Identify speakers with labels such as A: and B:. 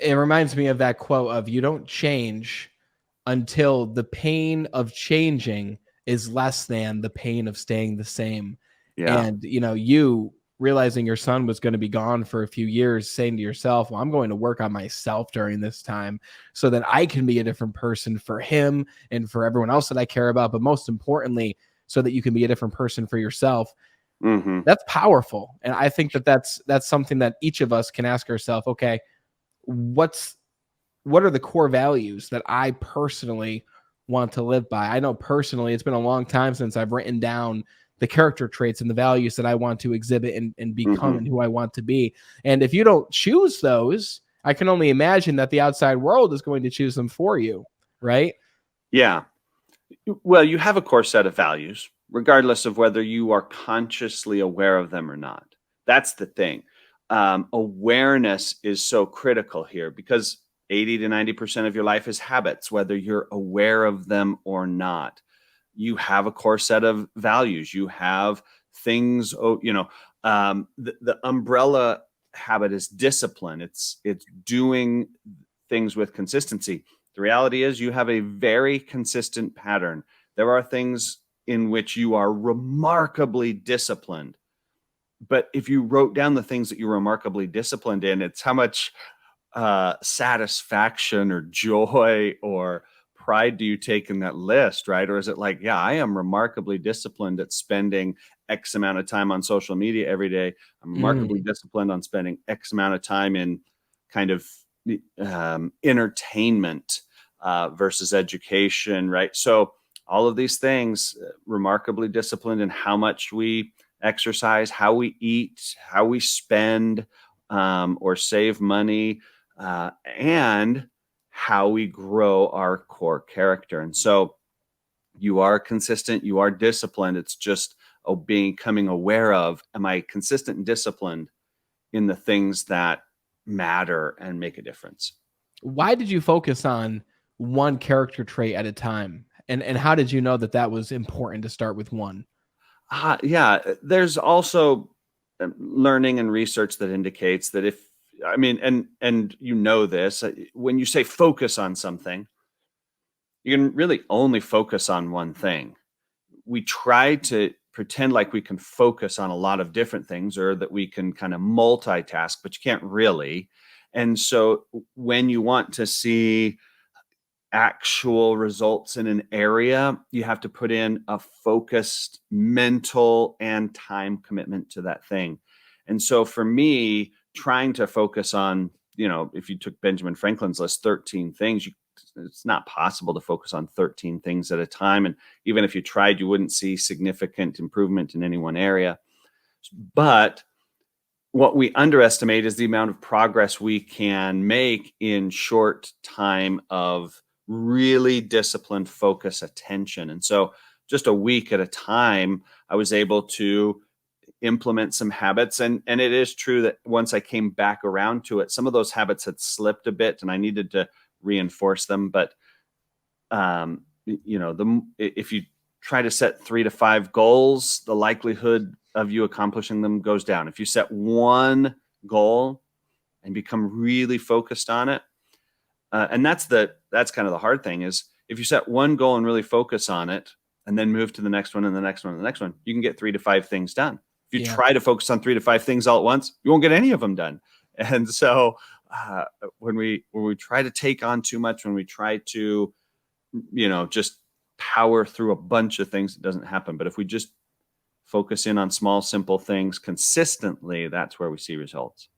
A: It reminds me of that quote of you don't change until the pain of changing is less than the pain of staying the same.
B: Yeah.
A: And, you realizing your son was going to be gone for a few years, saying to yourself, well, I'm going to work on myself during this time so that I can be a different person for him and for everyone else that I care about. But most importantly, so that you can be a different person for yourself.
B: Mm-hmm.
A: That's powerful. And I think that that's something that each of us can ask ourselves, okay, what are the core values that I personally want to live by? I know personally it's been a long time since I've written down the character traits and the values that I want to exhibit and become
B: Mm-hmm.
A: and who I want to be. And if you don't choose those, I can only imagine that the outside world is going to choose them for you, right?
B: Yeah. Well, you have a core set of values, regardless of whether you are consciously aware of them or not. That's the thing. Awareness is so critical here because 80 to 90% of your life is habits, whether you're aware of them or not. You have a core set of values. You have things, the umbrella habit is discipline. It's doing things with consistency. The reality is you have a very consistent pattern. There are things in which you are remarkably disciplined. But if you wrote down the things that you're remarkably disciplined in, it's how much satisfaction or joy or pride do you take in that list, right? Or is it like, yeah, I am remarkably disciplined at spending X amount of time on social media every day. I'm remarkably
A: Mm.
B: disciplined on spending X amount of time in kind of entertainment versus education, right? So all of these things, remarkably disciplined in how much we exercise, how we eat, how we spend or save money, and how we grow our core character. And so you are consistent, you are disciplined. It's just becoming aware of, am I consistent and disciplined in the things that matter and make a difference?
A: Why did you focus on one character trait at a time? And how did you know that that was important to start with one?
B: Yeah, there's also learning and research that indicates that if I mean, and you know this, when you say focus on something, you can really only focus on one thing. We try to pretend like we can focus on a lot of different things or that we can kind of multitask, but you can't really. And so when you want to see actual results in an area, you have to put in a focused mental and time commitment to that thing. And so for me, trying to focus on, if you took Benjamin Franklin's list, 13 things, it's not possible to focus on 13 things at a time. And even if you tried, you wouldn't see significant improvement in any one area. But what we underestimate is the amount of progress we can make in short time of really disciplined focus attention. And so just a week at a time, I was able to implement some habits. And it is true that once I came back around to it, some of those habits had slipped a bit and I needed to reinforce them. But if you try to set 3 to 5 goals, the likelihood of you accomplishing them goes down. If you set one goal and become really focused on it, and that's kind of the hard thing is if you set one goal and really focus on it, and then move to the next one and the next one and the next one, you can get 3 to 5 things done. If you
A: Yeah.
B: try to focus on 3 to 5 things all at once, you won't get any of them done. And so when we try to take on too much, when we try to just power through a bunch of things, it doesn't happen. But if we just focus in on small, simple things consistently, that's where we see results.